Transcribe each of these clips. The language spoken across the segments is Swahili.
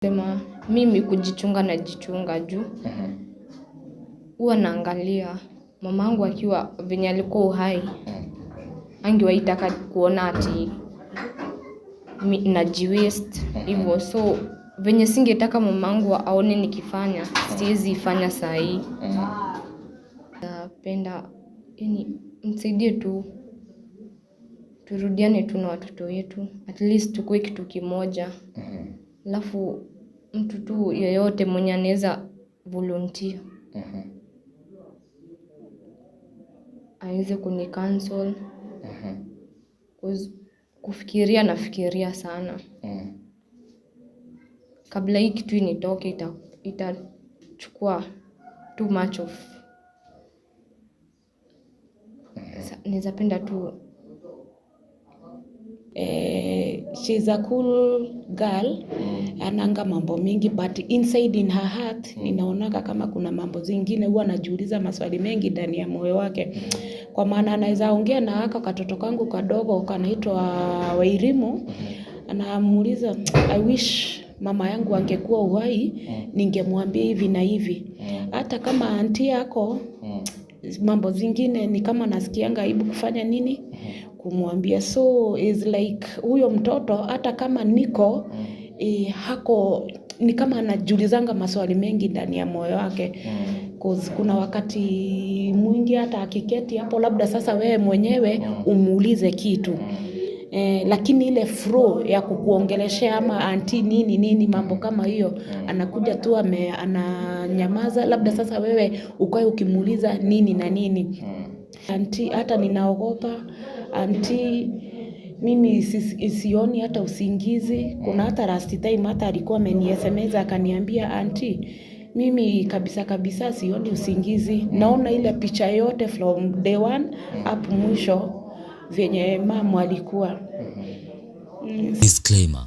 Sema mimi kujichunga najichunga juu. Huwa naangalia mamangu akiwa venye alikuwa uhai. Hangewahi taka kuona ati najiwaste hivyo. So venye singetaka mamangu aone nikifanya, siwezi ifanya saa hii. Napenda msaidie tu, turudiane tu na watoto wetu, at least tukue kitu kimoja. Alafu mtu tu yeyote mwenye anaweza volunteer aweze kunicancel. Kufikiria nafikiria sana. Kabla hii kitu initoke itachukua too much of. Naweza penda tu. She's a cool girl. Ananga mambo mingi, but inside in her heart ninaonaka kama kuna mambo zingine. Huwa najiuliza maswali mengi ndani ya moyo wake. Kwa maana anaweza ongea na haka katoto kangu kadogo kanaitwa Wairimu. Anamuuliza, I wish mama yangu angekuwa uhai, ningemwambia hivi na hivi. Hata kama auntie yako, mambo zingine ni kama nasikianga aibu kufanya nini? Kumwambia. So is like huyo mtoto hata kama niko hako ni kama anajiulizanga maswali mengi ndani ya moyo wake. Cause kuna wakati mwingi hata akiketi hapo labda sasa wewe mwenyewe umuulize kitu. Lakini ile flow ya kukuongeleshea ama auntie nini mambo kama hiyo anakuja tu ananyamaza, labda sasa wewe ukae ukimuuliza nini na nini. Auntie hata ninaogopa, auntie mimi sioni hata usingizi. Kuna hata last time hata alikuwa ameni-SMS akaniambia, auntie mimi kabisa sioni usingizi. Naona ile picha yote from day one up mwisho venye mama alikuwa. Disclaimer.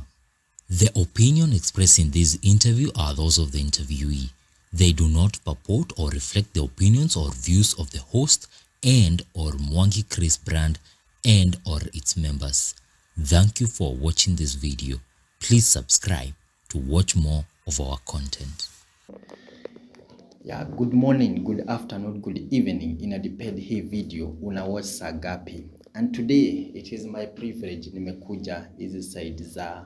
The opinion expressed in this interview are those of the interviewee. They do not purport or reflect the opinions or views of the host and or Mwangi Chris brand and or its members. Thank you for watching this video. Please subscribe to watch more of our content. Yeah, good morning, good afternoon, good evening. Inadepend hii video unawatch saa gapi. And today it is my privilege nimekuja hizi side za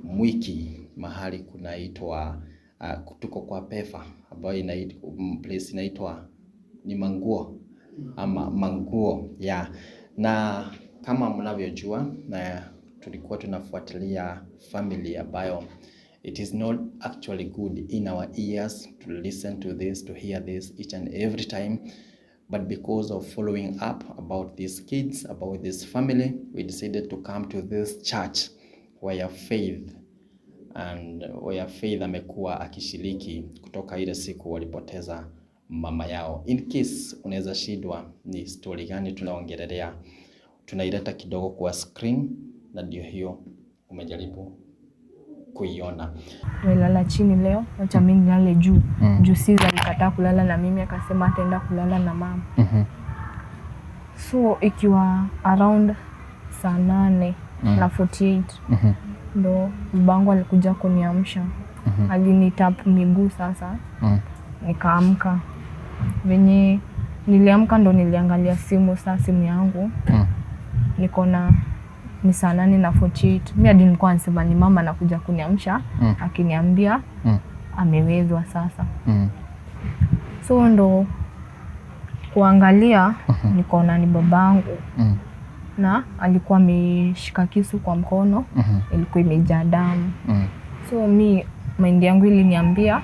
Mwiki mahali kunaitwa tuko kwa Pefa ambayo inaitwa place inaitwa ni Manguo ama Manguo yeah. Na kama mnavyojua na tulikuwa tunafuatilia family ambayo it is not actually good in our ears to listen to this, to hear this each and every time. But because of following up about these kids, about this family, we decided to come to this church where Faith amekuwa akishiriki kutoka ile siku walipoteza mama yao. In case unaweza shidwa ni story gani tunaongelelea, tunaileta kidogo kwa screen na ndio hiyo umejaribu kuiona. Nilala chini leo, acha mimi nilale juu. Juu Siza alikataa kulala na mimi akasema ataenda kulala na mama. So ikiwa around saa 8 na 48 ndo babangu alikuja kuniamsha. Alinitap miguu sasa. Nikaamka. Venye niliamka ndo niliangalia simu yangu. Niko na ni saa 8 na 48. Mimi hadi nilikuwa nasema ni mama anakuja kuniamsha akiniambia amewezwa sasa. So ndo kuangalia nikaona ni babangu. Na alikuwa ameshika kisu kwa mkono, ilikuwa imejaa damu. So mind yangu iliniambia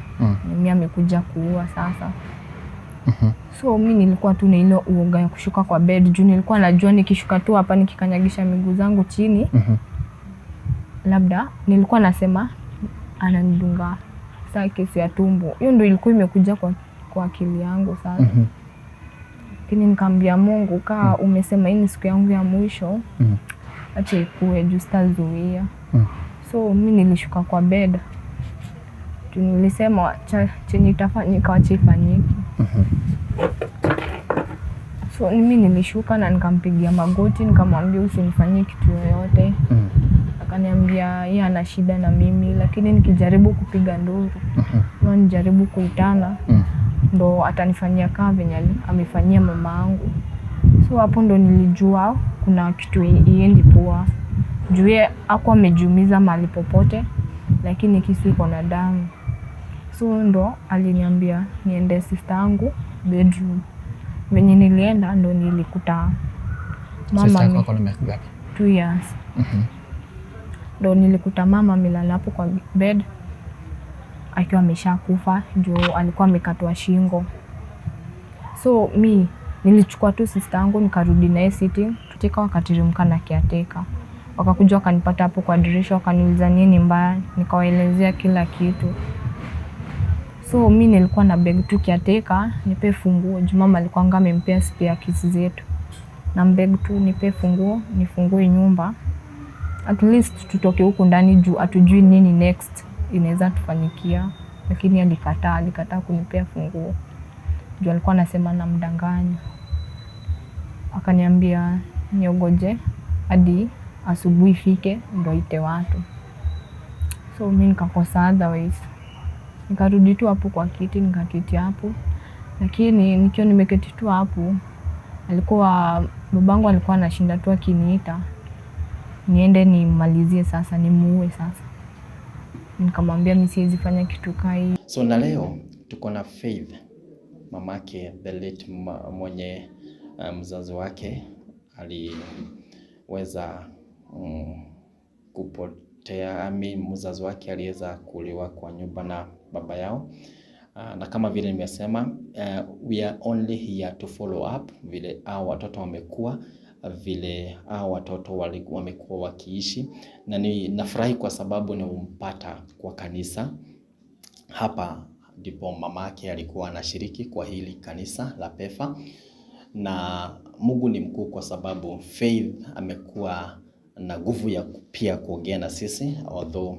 mimi amekuja kuua sasa. So mimi nilikuwa tu na ile uoga ya kushuka kwa bed juu nilikuwa najua nikishuka tu hapa nikikanyagisha miguu zangu chini. Labda nilikuwa nasema ananidunga saa kesi ya tumbo. Hiyo ndio ilikuwa imekuja kwa akili yangu sasa. Lakini nikamwambia Mungu kama umesema hii ni siku yangu ya mwisho, acha ikuwe juu sitazuia. So mimi nilishuka kwa bed. Nilisema chenye itafanyika acha ifanyike. So mimi nilishuka na nikampigia magoti nikamwambia usinifanyie kitu yoyote. Akaniambia yeye ana shida na mimi, lakini nikijaribu kupiga nduru ama nijaribu kuitana ndo atanifanyia kama venye amefanyia mama yangu. So hapo ndo nilijua kuna kitu iendi poa. Juu yeye hakuwa amejiumiza mahali popote, lakini kisu iko na damu. So ndo aliniambia niende sister yangu bedroom. Venye nilienda ndo nilikuta mama. Sister yako ana miaka ngapi? 2 years. Ndo nilikuta mama amelala hapo kwa bed akiwa ameshakufa juu alikuwa amekatwa shingo. So mi nilichukua tu sister yangu nikarudi naye sitting, tutika wakateremka na caretaker. Wakakuja wakanipata hapo kwa dirisha, wakaniuliza nini mbaya, nikawaelezea kila kitu. So mi nilikuwa na beg tu caretaker nipe funguo, juu mama alikuwa amempea spare keys zetu. Na beg tu nipe funguo, nifungue nyumba. At least tutoke huku ndani juu hatujui nini next inaweza tufanyikia. Lakini alikataa kunipea funguo. Juu alikuwa anasema namdanganya. Akaniambia niogoje hadi asubuhi ifike ndo ite watu. So mimi nikakosa otherwise. Nikarudi tu hapo kwa kiti, nikaketi hapo. Lakini nikiwa nimeketi tu hapo, babangu alikuwa anashinda tu akiniita niende nimalizie sasa, nimuue sasa. Nikamwambia mimi siwezi fanya kitu kai. So na leo tuko na Faith, mamake the late mwenye mzazi wake aliweza kupotea. Mzazi wake aliweza kuuliwa kwa nyumba na baba yao. Na kama vile nimesema, we are only here to follow up vile hao watoto wamekuwa, vile hao watoto wamekuwa wakiishi. Na nafurahi kwa sababu nimpata kwa kanisa. Hapa ndipo mamake alikuwa anashiriki kwa hili kanisa la PEFA. Na Mungu ni mkuu kwa sababu Faith amekuwa na nguvu ya pia kuongea na sisi, although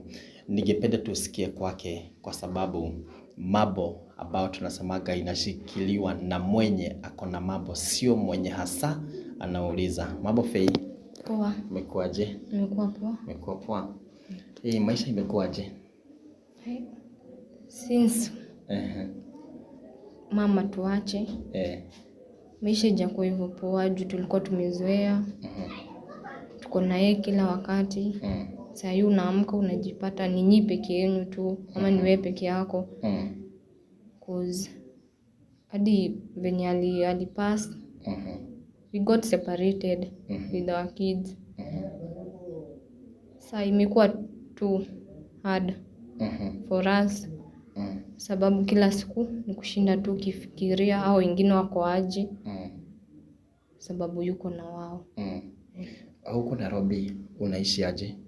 ningependa tusikie kwake kwa sababu mambo ambayo tunasemaga inashikiliwa na mwenye ako na mambo, sio mwenye hasa anauliza. Mambo Faith? Poa. Umekuaje? Nimekuwa poa. Umekuwa poa. Maisha imekuaje? Since mama tuache. Maisha ijakuwa hivyo poa juu tulikuwa tumezoea. Tuko na yeye kila wakati. Sasa hiyo unaamka unajipata ni nyinyi peke yenu tu ama ni wewe peke yako. Cause hadi venye alipass, we got separated with our kids. Sasa imekuwa too hard for us. Sababu kila siku ni kushinda tu kifikiria au wengine wako aje. Sababu yuko na wao. Huko Nairobi unaishi aje?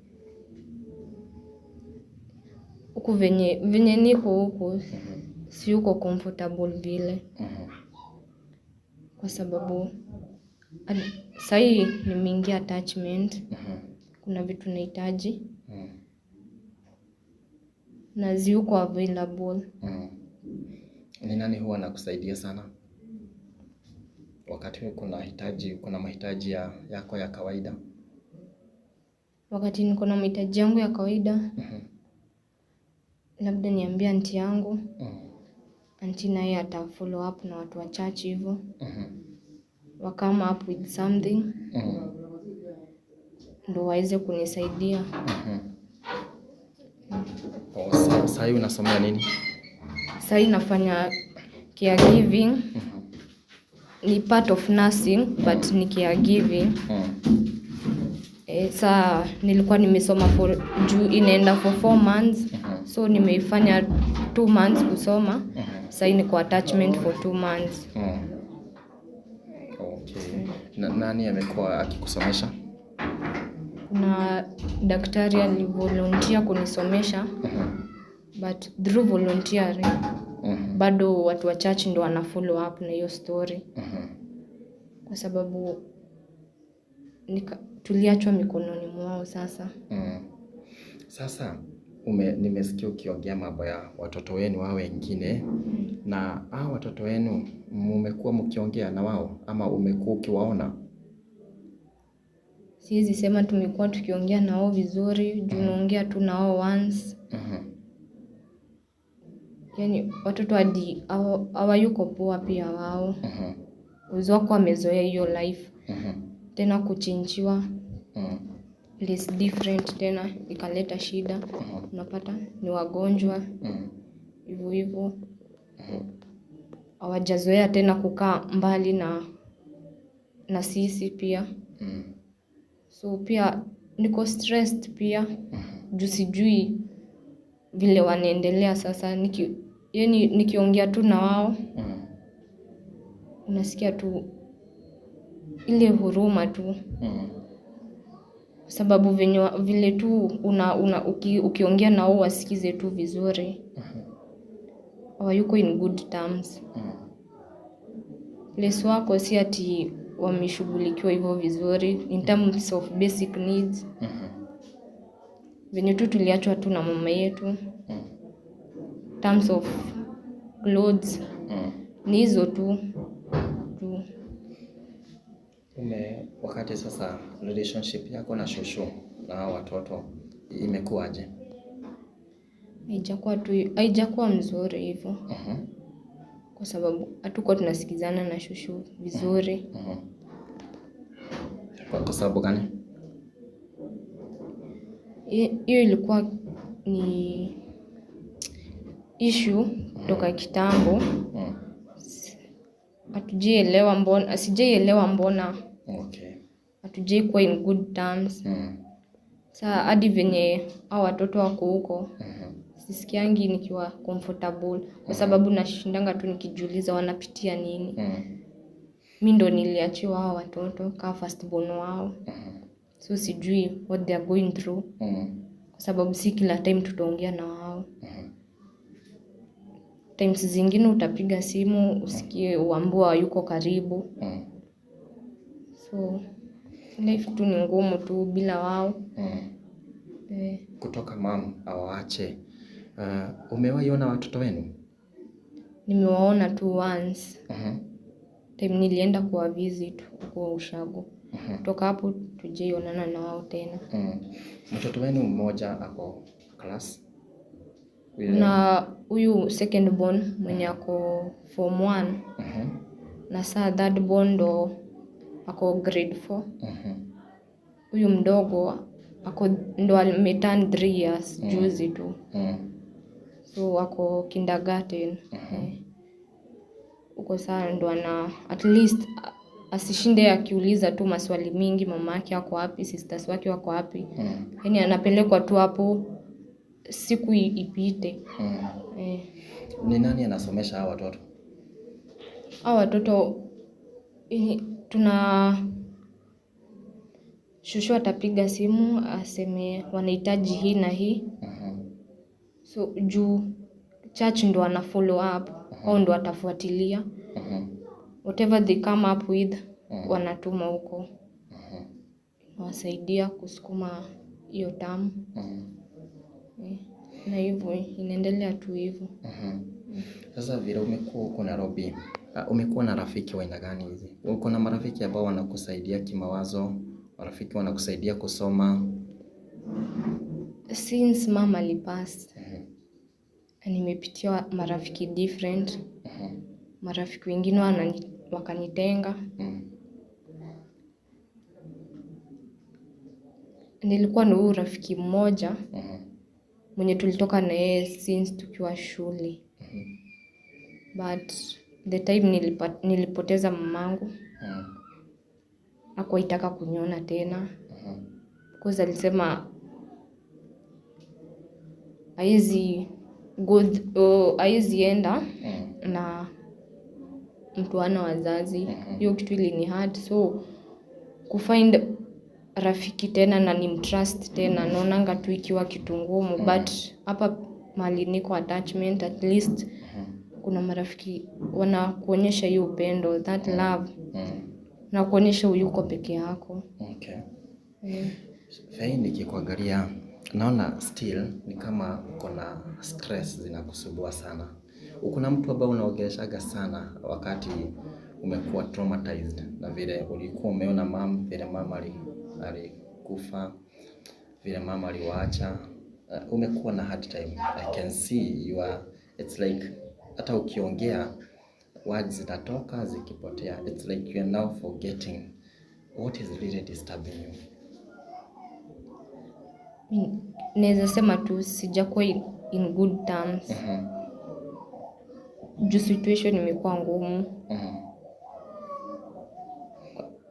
Huko venye niko huko si uko comfortable vile. Kwa sababu sahii nimeingia attachment. Kuna vitu nahitaji. Na ziko available. Ni nani huwa anakusaidia sana? Wakati kuna mahitaji yako ya kawaida. Wakati niko na mahitaji yangu ya kawaida, labda niambie aunti yangu. Aunti naye ata follow up na watu wa church hivyo. Come up with something. Ndo waweze kunisaidia. Sasa hivi unasomea nini? Sasa hivi nafanya caregiving. Ni part of nursing but ni caregiving. Sasa nilikuwa nimesoma juu inaenda for 4 months. So nimeifanya 2 months kusoma. Sasa hivi niko attachment for 2 months. Okay. Nani amekuwa akikusomesha? Kuna daktari alivolunteer kunisomesha. But through volunteering bado watu wa church ndo wana follow up na hiyo story. Kwa sababu tuliachwa mikononi mwao sasa. Sasa nimesikia ukiongea mambo ya watoto wenu wao wengine. Na hao watoto wenu mmekuwa mkiongea na wao ama umekuwa ukiwaona? siwezi sema tumekuwa tukiongea na wao vizuri, juu naongea tu na wao once. Yani watoto hadi hawayuko poa pia wao. Uwezo wako wamezoea hiyo life. Tena kuchinjiwa place different tena ikaleta shida. Unapata ni wagonjwa hivyo hivyo. Hawajazoea tena kukaa mbali na sisi pia. So pia niko stressed pia. Juu sijui vile wanaendelea sasa. Nikiongea tu na wao unasikia tu ile huruma tu. Sababu vile tu ukiongea na wao wasikize tu vizuri. Hawayuko in good terms. Place wako si ati wameshughulikiwa hivyo vizuri in terms of basic needs. Venye tu tuliachwa tu na mama yetu. Terms of clothes. Ni hizo tu. Wakati sasa relationship yako na shosho na watoto imekuwaje? Haijakuwa mzuri hivyo. Kwa sababu hatukuwa tunasikizana na shosho vizuri. Kwa sababu gani? Hiyo ilikuwa ni issue kutoka kitambo. Sijaielewa mbona. Okay. Hatujaikuwa in good terms. Saa hadi venye hao watoto wako huko. Sisikiangi nikiwa comfortable. Kwa sababu nashindanga tu nikijiuliza wanapitia nini. Mimi ndo niliachiwa hao watoto kama first born wao. So sijui what they are going through. Kwa sababu si kila time tutaongea na wao. Times zingine utapiga simu usikie uambiwa yuko karibu. So life tu ni ngumu tu bila wao. Kutoka mom awaache. Umewahi ona watoto wenu? Nimewaona tu once. Time nilienda kwa visit kwa ushago. Kutoka hapo tujaionana na wao tena. Mtoto wenu mmoja ako class? Na huyu second born mwenye ako form 1. Na saa third born ndo ako grade 4. Huyu mdogo ndo ameturn 3 years juzi tu. So wako kindergarten. Uko saa ndo at least asishinde akiuliza tu maswali mingi, mama yake wako wapi, sisters wake wako wapi. Yani anapelekwa tu hapo siku ipite. Ni nani anasomesha hao watoto? Hao watoto shushu atapiga simu aseme wanahitaji hii na hii. So juu church ndo ana follow up au ndo atafuatilia. Whatever they come up with wanatuma huko. Wasaidia kusukuma hiyo tamu. Na hivyo inaendelea tu hivyo. Sasa vile umekuwa huko Nairobi, umekuwa na rafiki wa aina gani hizi? Uko na marafiki ambao wanakusaidia kimawazo, marafiki wanakusaidia kusoma? Since mama alipass, nimepitia marafiki different. Marafiki wengine wakanitenga. Nilikuwa na huyu rafiki mmoja mwenye tulitoka na yeye since tukiwa shule. But the time nilipoteza mamangu, hakuwaitaka kuniona tena. Because alisema haizi enda na mtu ana wazazi. Hiyo kitu ilini hard. So kufind rafiki tena na nimtrust tena naonanga tu ikiwa kitu ngumu. But hapa mali niko attachment, at least kuna marafiki wanakuonyesha hiyo upendo, that love. Na kuonyesha uyuko peke yako. Okay. Fei nikikuangalia naona still ni kama kuna stress zinakusumbua sana. Kuna mtu ambao unaongeleshaga sana wakati umekuwa traumatized na vile ulikuwa umeona vile mama alikufa, vile mama aliwaacha, umekuwa na hard time. I can see you are, it's like hata ukiongea words zinatoka zikipotea. It's like you are now forgetting what is really disturbing you. Naweza sema tu sijakuwa in good terms. Juu situation imekuwa ngumu.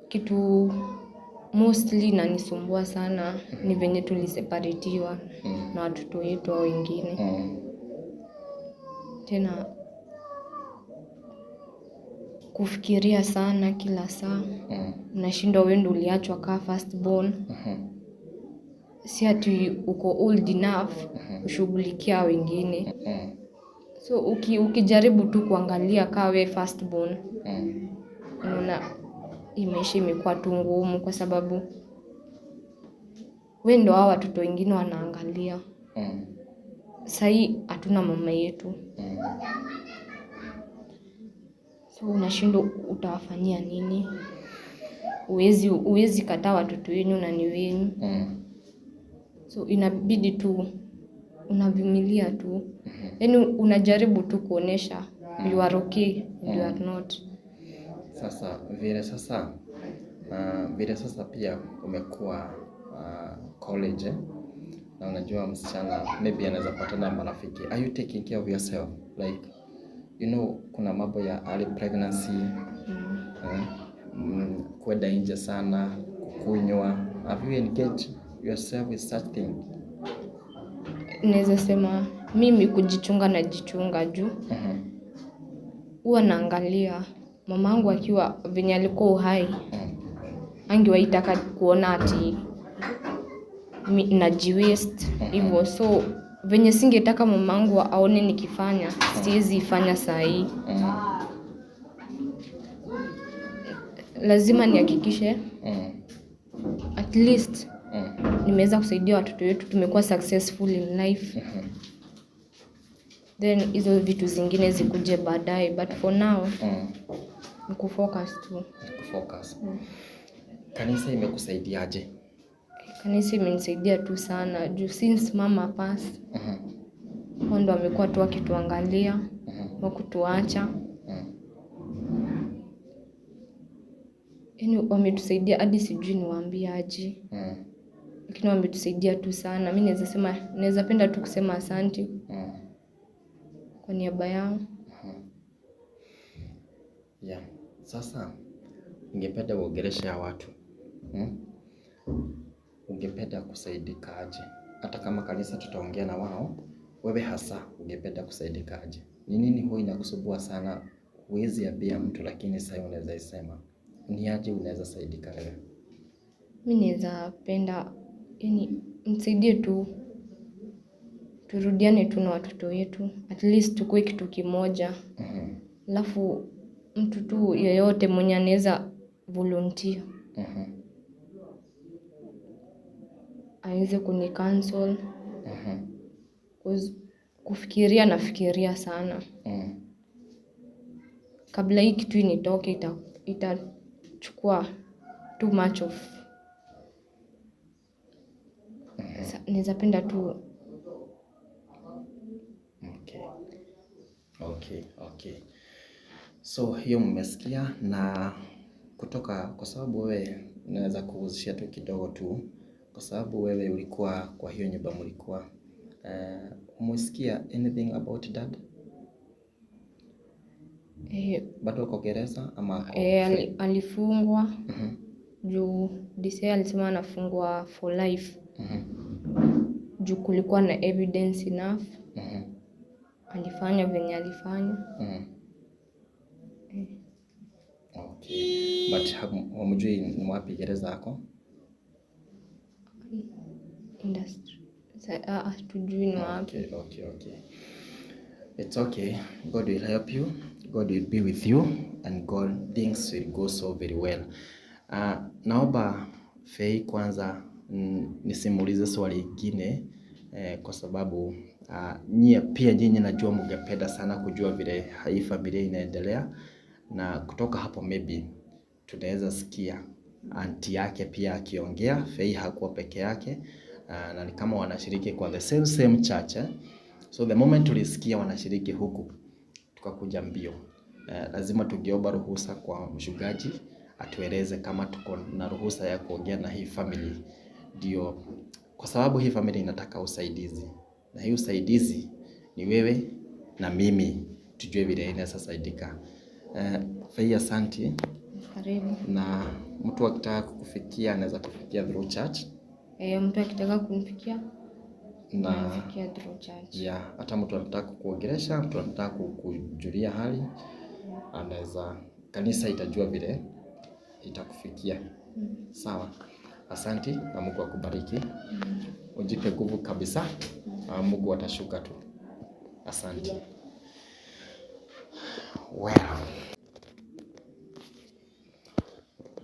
Kitu mostly nanisumbua sana ni venye tuliseparatiwa na watoto wetu au wengine. Tena kufikiria sana kila saa. Unashindwa wewe ndio uliachwa ka first born. Si ati uko old enough kushughulikia wengine. So ukijaribu tu kuangalia kama wewe first born, unaona maisha imekuwa tu ngumu kwa sababu wewe ndio hao watoto wengine wanaangalia. Sasa hatuna mama yetu. So unashindwa utawafanyia nini? Uwezi kataa watoto wenu na ni wenu. So inabidi tu unavumilia tu. Yaani unajaribu tu kuonesha you are okay and you are not. Sasa vile sasa pia umekuwa college, na unajua msichana maybe anaweza patana na marafiki. Are you taking care of yourself? Like, you know, kuna mambo ya early pregnancy, kwenda nje sana, kukunywa. Have you engaged yourself with such thing? Naweza sema mimi kujichunga na jichunga juu. Huwa naangalia mamangu akiwa venye alikuwa uhai. Angewaitaka kuona ati najiwaste hivyo. So venye singetaka mamangu aone nikifanya, siwezi ifanya saa hii. Lazima nihakikishe at least nimeweza kusaidia watoto wetu, tumekuwa successful in life. Then hizo vitu zingine zikuje baadaye, but for now ni kufocus tu. Kanisa imekusaidiaje? Kanisa imenisaidia tu sana juu since mama passed. Wao ndio wamekuwa tu wakituangalia, wakutuacha. Yaani wametusaidia hadi sijui niwaambie aje. Lakini wametusaidia tu sana. Mimi naweza penda tu kusema asante kwa niaba yao. Yeah. Sasa ungependa uongeleshe watu. Ungependa kusaidika aje? Hata kama kanisa tutaongea na wao, wewe hasa ungependa kusaidika aje? Ni nini huwa inakusumbua sana? Huwezi ambia mtu, lakini sasa unaweza isema. Ni aje unaweza saidika wewe? Mimi naweza penda yani nisaidie tu turudiane tu na watoto wetu. At least tukue kitu kimoja. Alafu mtu tu yeyote mwenye anaweza volunteer. Aweze kunicancel. Nafikiria sana. Kabla hii kitu initoke itachukua too much of. Naweza penda tu. Okay. So hiyo mmesikia, na kutoka kwa sababu wewe naweza kuhusisha tu kidogo tu, kwa sababu wewe ulikuwa kwa hiyo nyumba mlikuwa. Umesikia anything about dad? Bado uko gereza ama alifungwa. Juu DCI alisema anafungwa for life. Juu kulikuwa na evidence enough. Alifanya venye alifanya. Okay. But hamjui ni wapi gereza yako? Industry. Tujui ni wapi. Okay. It's okay. God will help you. God will be with you, and things will go so very well. Naomba Fei kwanza nisimulize swali lingine, kwa sababu nyinyi najua mngependa sana kujua vile hii familia inaendelea, na kutoka hapo maybe tunaweza sikia aunti yake pia akiongea. Faye hakuwa peke yake, na ni kama wanashiriki kwa the same church. So the moment tulisikia wanashiriki huku, tukakuja mbio. Lazima tungeomba ruhusa kwa mchungaji atueleze kama tuko na ruhusa ya kuongea na hii family, ndio kwa sababu hii family inataka usaidizi, na hii usaidizi ni wewe na mimi tujue vile inaweza saidika. Faye, asante. Karibu. Na mtu akitaka kukufikia anaweza kufikia through church? Mtu akitaka kumfikia na anafikia through church. Yeah, hata mtu anataka kukuongelesha, mtu anataka kukujulia hali, anaweza, kanisa itajua vile itakufikia. Sawa. Asante na Mungu akubariki. Ujipe nguvu kabisa. Mungu atashuka tu. Asante. Well.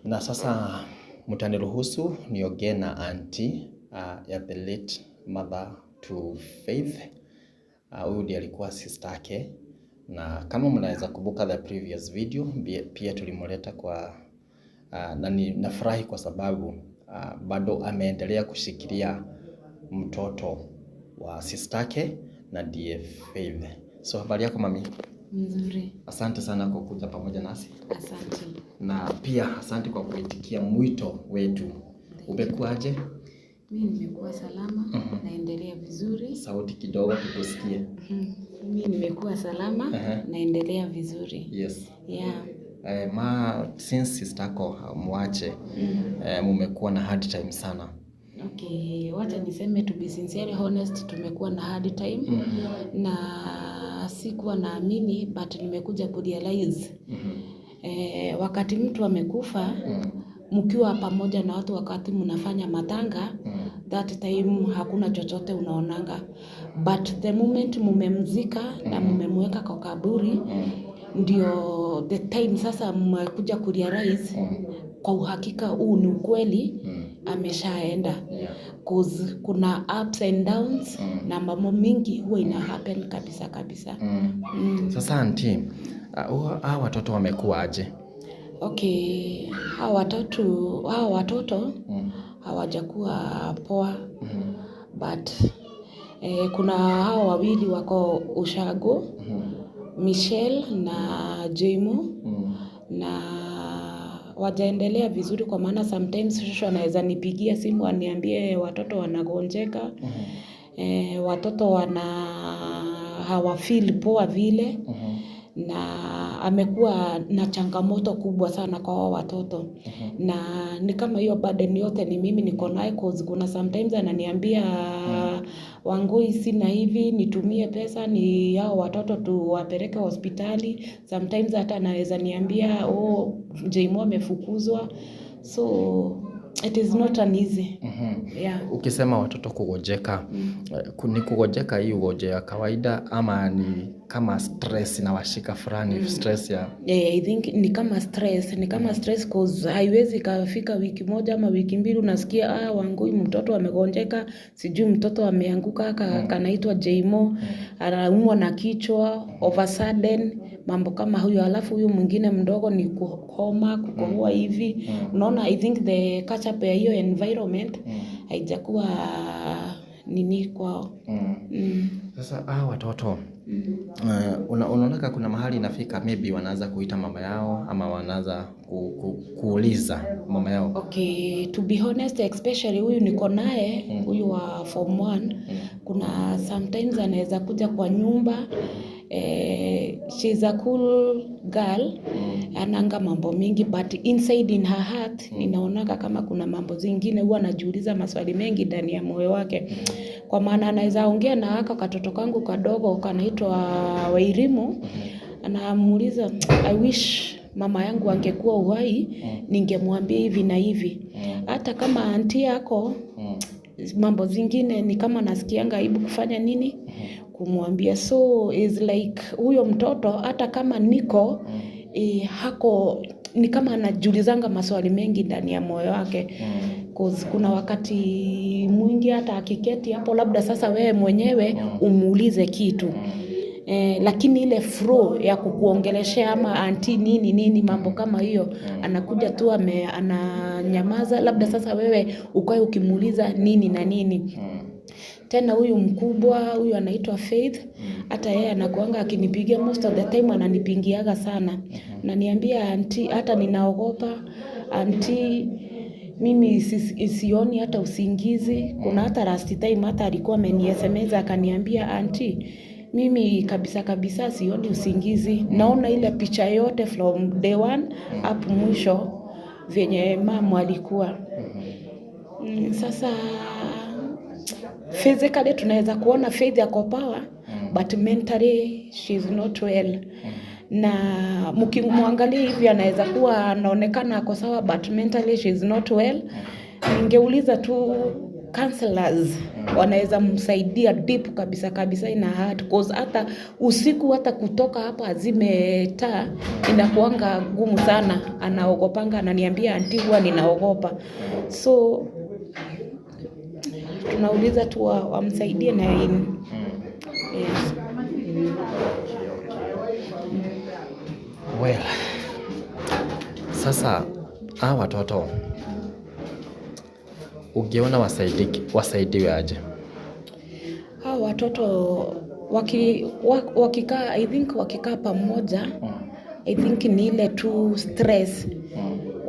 Na sasa mtaniruhusu niongee na auntie ya the late mother to Faith. Huyu ndiye alikuwa sister yake, na kama mnaweza kumbuka the previous video pia tulimleta kwa na nafurahi kwa sababu bado ameendelea kushikilia mtoto wa sister yake na ndiye Faith. So habari yako mami? Nzuri. Asante sana kwa kuja pamoja nasi. Asante. Na pia asante kwa kuitikia mwito wetu. Umekuaje? Mimi nimekuwa salama, naendelea vizuri. Sauti kidogo tukusikie. Mimi nimekuwa salama, naendelea vizuri. Yes. Yeah. Since sister yako mwache, mmekuwa na hard time sana. Okay, wacha niseme to be sincerely honest, tumekuwa na hard time. Na sikuwa naamini, but nimekuja kurealize wakati mtu amekufa, mkiwa pamoja na watu wakati mnafanya matanga, that time hakuna chochote unaonanga, but the moment mumemzika na mumemweka kwa kaburi, ndio the time sasa mmekuja kurealize kwa uhakika huu ni ukweli, ameshaenda. Cause kuna ups and downs na mambo mingi huwa ina happen kabisa. Sasa auntie, hao watoto wamekuwa aje? Okay, hao watoto hawajakuwa poa, but kuna hao wawili wako ushago, Michelle na Jaimo, na wajaendelea vizuri, kwa maana sometimes shosho anaweza nipigia simu aniambie watoto wanagonjeka, watoto hawafeel poa vile, na amekuwa na changamoto kubwa sana kwa hao watoto. Na ni kama hiyo burden yote ni mimi niko nayo, cause kuna sometimes ananiambia Wangui sina hivi, nitumie pesa ni hao watoto tuwapeleke hospitali. Sometimes hata anaweza niambia Jaimo amefukuzwa. So it is not an easy. Yeah. Ukisema watoto kugojeka, ni kugojeka hii ugonjwa ya kawaida ama ni kama stress inawashika fulani, stress ya I think ni kama stress cause haiwezi kafika wiki moja ama wiki mbili unasikia Wangui mtoto amegonjeka, sijui mtoto ameanguka kanaitwa Jaimo, anaumwa na kichwa of a sudden, mambo kama huyo. Alafu huyu mwingine mdogo ni kukohoa hivi. Unaona, I think the catch up ya hiyo environment haijakuwa nini kwao. Sasa watoto unaona kuna mahali inafika maybe wanaanza kuita mama yao ama wanaanza kuuliza mama yao. Okay, to be honest, especially huyu niko naye, huyu wa form 1, kuna sometimes anaweza kuja kwa nyumba, she's a cool girl, ananga mambo mingi, but inside in her heart ninaonaka kama kuna mambo zingine, huwa anajiuliza maswali mengi ndani ya moyo wake. Kwa maana anaweza ongea na haka katoto kangu kadogo kanaitwa Wairimu, anamuuliza I wish mama yangu angekuwa uhai, ningemwambia hivi na hivi. Hata kama auntie yako, mambo zingine ni kama nasikianga aibu kufanya nini, kumwambia. So is like huyo mtoto hata kama niko hako ni kama anajiulizanga maswali mengi ndani ya moyo wake. Cause kuna wakati mwingi hata akiketi hapo, labda sasa wewe mwenyewe umuulize kitu, lakini ile flow ya kukuongeleshea ama anti nini mambo kama hiyo, anakuja tu ananyamaza, labda sasa wewe ukae ukimuuliza nini na nini. Tena huyu mkubwa huyu anaitwa Faith, hata yeye anakuanga akinipigia, most of the time ananipingiaga sana. Naniambia anti, hata ninaogopa anti, mimi sioni hata usingizi. Kuna hata last time hata alikuwa ameni-SMS akaniambia anti, mimi kabisa sioni usingizi. Naona ile picha yote from day one up mwisho venye mama alikuwa. Sasa physically tunaweza kuona Faith yako power, but mentally she's not well. Na mkimwangalia hivi anaweza kuwa anaonekana ako sawa, but mentally she's not well. Ningeuliza tu counselors wanaweza msaidia deep kabisa ina heart, cause hata usiku hata kutoka hapa azime taa inakuanga gumu sana. Anaogopanga, ananiambia anti, huwa ninaogopa. So tunauliza tu wamsaidie na yes. Well, sasa hawa watoto ungeona wasaidiwe aje? Hawa watoto wakikaa, I think wakikaa pamoja, I think ni ile tu stress.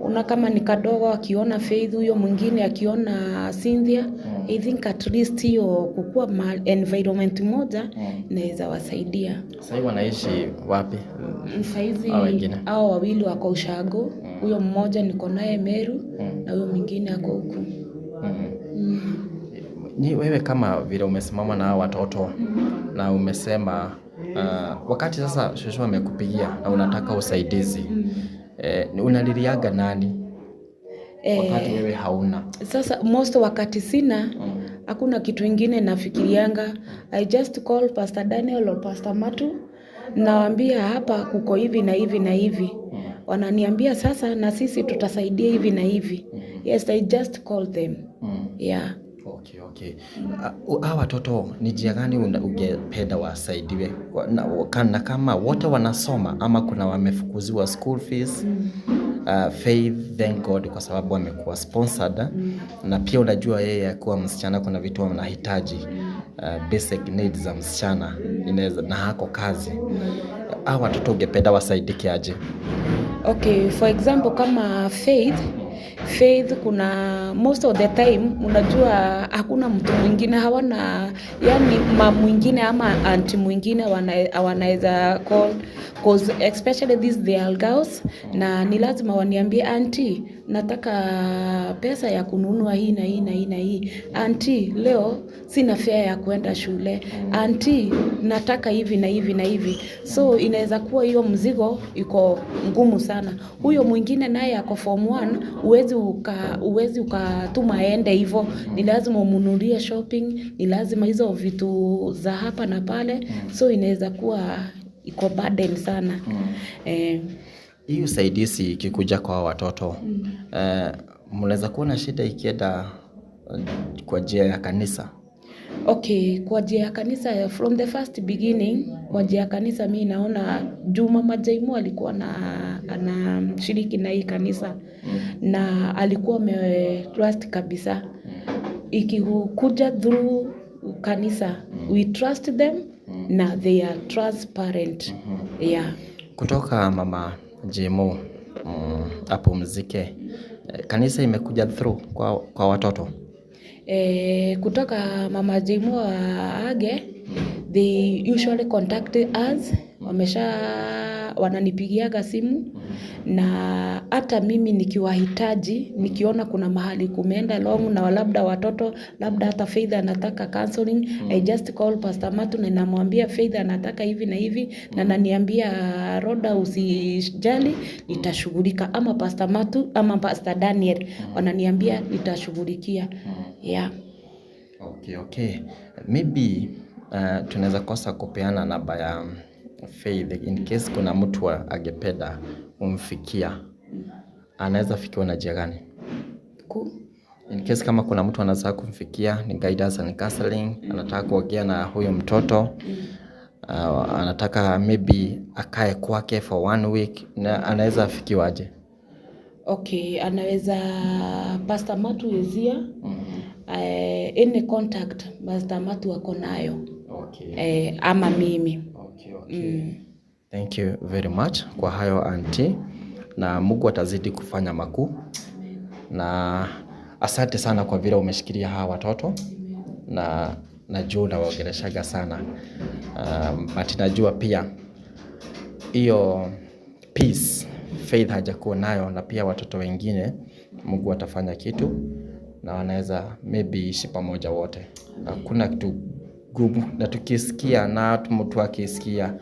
Una kama ni kadogo akiona Faith, huyo mwingine akiona Cynthia, I think at least hiyo kukua environment moja inaweza wasaidia. Sasa wanaishi wapi? Saizi hao wawili wako Ushago, huyo mmoja niko naye Meru na huyo mwingine ako huku. Ni wewe kama vile umesimama na hao watoto na umesema wakati sasa shosho amekupigia na unataka usaidizi, unaliliaga nani wakati wewe hauna? Sasa most wakati sina, hakuna kitu ingine nafikirianga. I just call Pastor Daniel or Pastor Matu, nawaambia hapa kuko hivi na hivi na hivi. Wananiambia sasa na sisi tutasaidia hivi na hivi. Yes, I just call them. Yeah. Okay. Hawa watoto ni njia gani ungependa wasaidiwe? Na kama wote wanasoma ama kuna wamefukuziwa school fees? Faith, thank God kwa sababu wamekuwa sponsored. Na pia unajua yeye kuwa msichana kuna vitu wanahitaji, basic needs za msichana inaweza na hako kazi. Hawa watoto ungependa wasaidike aje? Okay, for example kama Faith kuna most of the time unajua hakuna mtu mwingine, hawana yani mwingine ama auntie mwingine wanaweza call, cause especially these they are girls, na ni lazima waniambie auntie, nataka pesa ya kununua hii na hii na hii na hii. Auntie, leo sina fare ya kwenda shule. Auntie, nataka hivi na hivi na hivi. So inaweza kuwa hiyo mzigo iko ngumu sana. Huyo mwingine naye ako form 1, uwezi ukatuma aende hivyo. Ni lazima umunulie shopping, ni lazima hizo vitu za hapa na pale. So inaweza kuwa iko burden sana. Hii usaidizi ikikuja kwa watoto, mnaweza kuwa na shida ikienda kwa njia ya kanisa? Okay, kwa njia ya kanisa from the first beginning, kwa njia ya kanisa mimi naona Juma Majaimu alikuwa anashiriki na hii kanisa na alikuwa trust kabisa. Ikikuja through kanisa, we trust them na they are transparent. Yeah. Kutoka Mama Jemo apumzike, kanisa imekuja through kwa watoto? Kutoka Mama Jemo age, they usually contact us, wananipigiaga simu, na hata mimi nikiwahitaji, nikiona kuna mahali kumeenda long na labda watoto, labda hata Faith anataka counseling, I just call Pastor Matu na namwambia Faith anataka hivi na hivi, na naniambia Roda usijali, nitashughulika, ama Pastor Matu ama Pastor Daniel wananiambia nitashughulikia. Yeah. Okay. Maybe tunaweza kosa kupeana namba ya Faith in case kuna mtu angependa umfikia. Anaweza fikiwa na njia gani? In case kama kuna mtu anataka kumfikia, ni guidance and counseling, anataka kuongea na huyo mtoto, anataka maybe akae kwake for 1 week, na anaweza afikiwaje? Okay, anaweza Pastor Matu Ezia. Any contact Pastor Matu ako nayo. Okay. Ama mimi. Okay. Thank you very much kwa hayo auntie, na Mungu atazidi kufanya makuu. Na asante sana kwa vile umeshikilia hawa watoto. Na najua unawaongeleshaga sana. But najua pia hiyo peace Faith hajakuwa nayo, na pia watoto wengine Mungu atafanya kitu na wanaweza maybe ishi pamoja wote. Hakuna kitu gumu, na tukisikia na mtu akisikia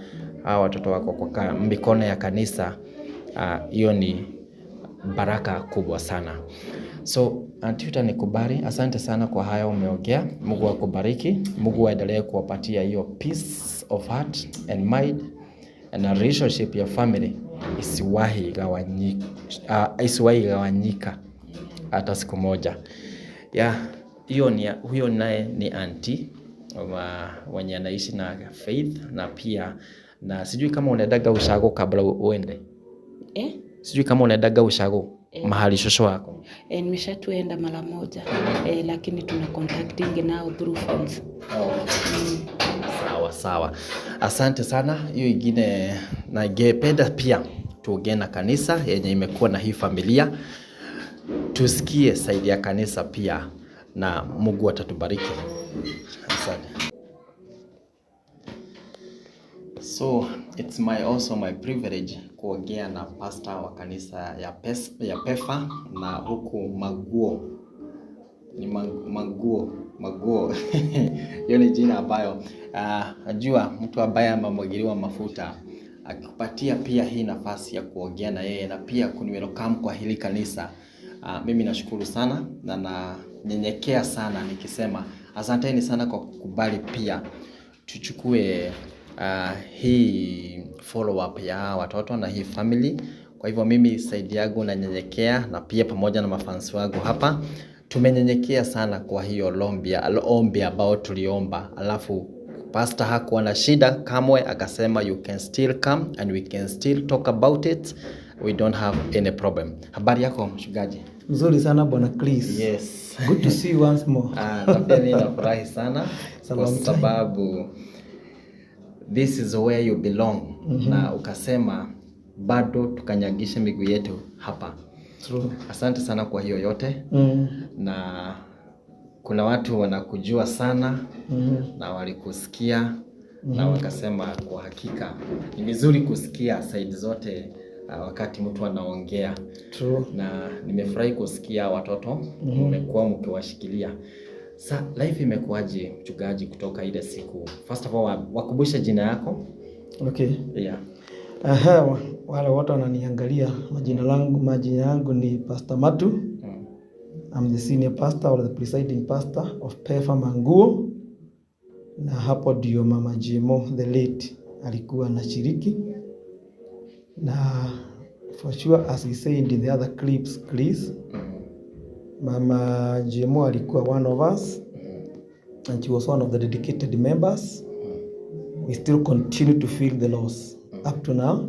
hawa watoto wako kwa mikono ya kanisa, hiyo ni baraka kubwa sana. So auntie, utanikubali, asante sana kwa haya umeongea. Mungu akubariki. Mungu aendelee kuwapatia hiyo peace of heart and mind, and a relationship ya family isiwahi gawanyika hata siku moja. Huyo naye ni auntie wenye anaishi na Faith, na pia na sijui kama unaendaga ushago kabla uende. Sijui kama unaendaga ushago mahali shosho wako. Nimeshatuenda mara moja. Lakini tuna contacting now through phones. Sawa. Asante sana. Hiyo ingine ningependa pia tuongee na kanisa yenye imekuwa na hii familia. Tusikie saidi ya kanisa pia, na Mungu atatubariki. Asante. So it's also my privilege kuongea na pastor wa kanisa ya PEFA, na huku Maguo. Ni Maguo. Hiyo ni jina ambayo najua mtu ambaye amemwagiliwa mafuta akikupatia pia hii nafasi ya kuongea na yeye, na pia kuniwelcome kwa hili kanisa. Mimi nashukuru sana na nanyenyekea sana nikisema asanteni sana kwa kukubali pia tuchukue hii follow up ya watoto na hii family. Kwa hivyo mimi saidi yangu nanyenyekea, na pia pamoja na mafans wangu hapa tumenyenyekea sana kwa hiyo ombi ambao tuliomba. Alafu pastor hakuwa na shida kamwe, akasema you can still come and we can still talk about it, we don't have any problem. Habari yako mchungaji? Mzuri sana bwana Chris. Yes. Good to see you once more. Mimi nafurahi sana kwa sababu this is where you belong. Na ukasema bado tukanyagishe miguu yetu hapa. True. Asante sana kwa hiyo yote. Na kuna watu wanakujua sana na walikusikia na wakasema kwa hakika ni vizuri kusikia side zote wakati mtu anaongea. True. Na nimefurahi kusikia watoto mmekuwa mkiwashikilia. Life imekuaje mchungaji kutoka ile siku? First of all, wakumbushe jina yako. Okay. Yeah. Wale wote wananiangalia, majina yangu ni Pastor Matu. I'm the senior pastor or the presiding pastor of PEFA Manguo. Na hapo ndio Mama Jemo the late alikuwa anashiriki. Na for sure as we said in the other clips, Mama Jemo alikuwa one of us, and she was one of the dedicated members. We still continue to feel the loss up to now,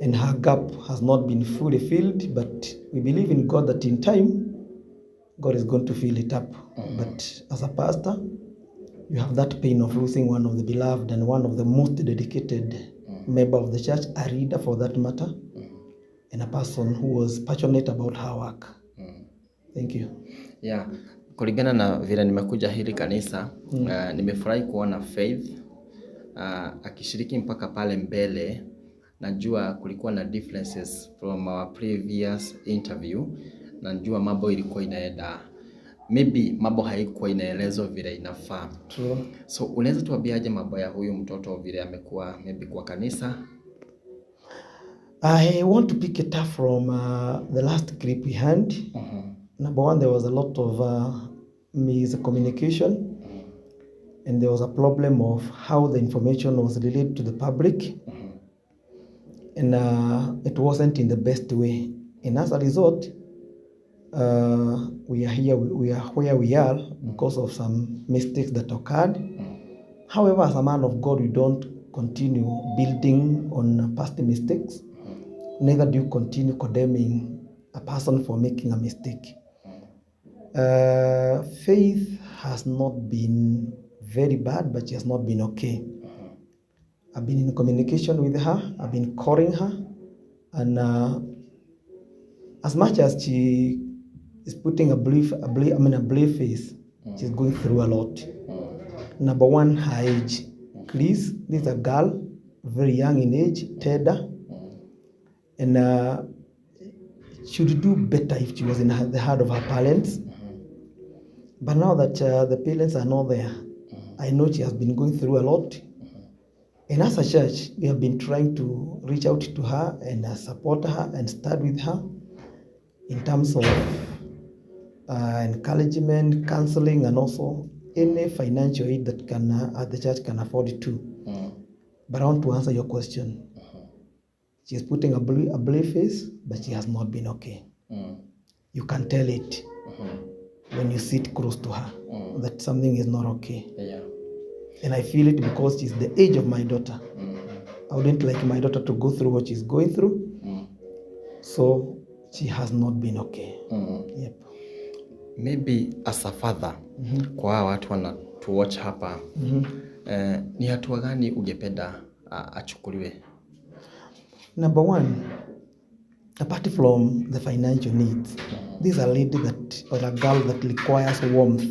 and her gap has not been fully filled, but we believe in God that in time God is going to fill it up. But as a pastor, you have that pain of losing one of the beloved and one of the most dedicated member of the church, a reader for that matter, and a person who was passionate about her work. Thank you. Yeah, kulingana na vile nimekuja hili kanisa, nimefurahi kuona Faith akishiriki mpaka pale mbele. Najua kulikuwa na differences from our previous interview. Najua mambo ilikuwa inaenda, maybe mambo haikuwa inaelezwa vile inafaa. True. So unaweza tuambiaje mambo ya huyu mtoto vile amekuwa maybe kwa kanisa? I want to pick it up from the last clip we had. Number one, there was a lot of miscommunication, and there was a problem of how the information was relayed to the public, and it wasn't in the best way. And as a result, we are where we are because of some mistakes that occurred, However, as a man of God, we don't continue building on past mistakes. Neither do you continue condemning a person for making a mistake. Faith has not been very bad, but she has not been okay. I've been in communication with her. I've been calling her. And as much as she is putting a brave face, she's going through a lot. Number one, her age. Chris, this is a girl, very young in age, tender. And she would do better if she was in the heart of her parents. But now that the parents are not there, I know she has been going through a lot. And as a church, we have been trying to reach out to her and support her and stand with her in terms of encouragement, counseling, and also any financial aid that the church can afford it to. But I want to answer your question. She is putting a brave face, but she has not been okay. You can tell it when you sit close to her that something is not okay. Yeah. And I feel it because she's the age of my daughter. I wouldn't like my daughter to go through what she's going through. So she has not been okay. Yep. Maybe as a father, kwa hawa watu wanatuwatch hapa, ni hatua gani ungependa achukuliwe? Number one, apart from the financial needs, this is a lady that, or a girl that requires warmth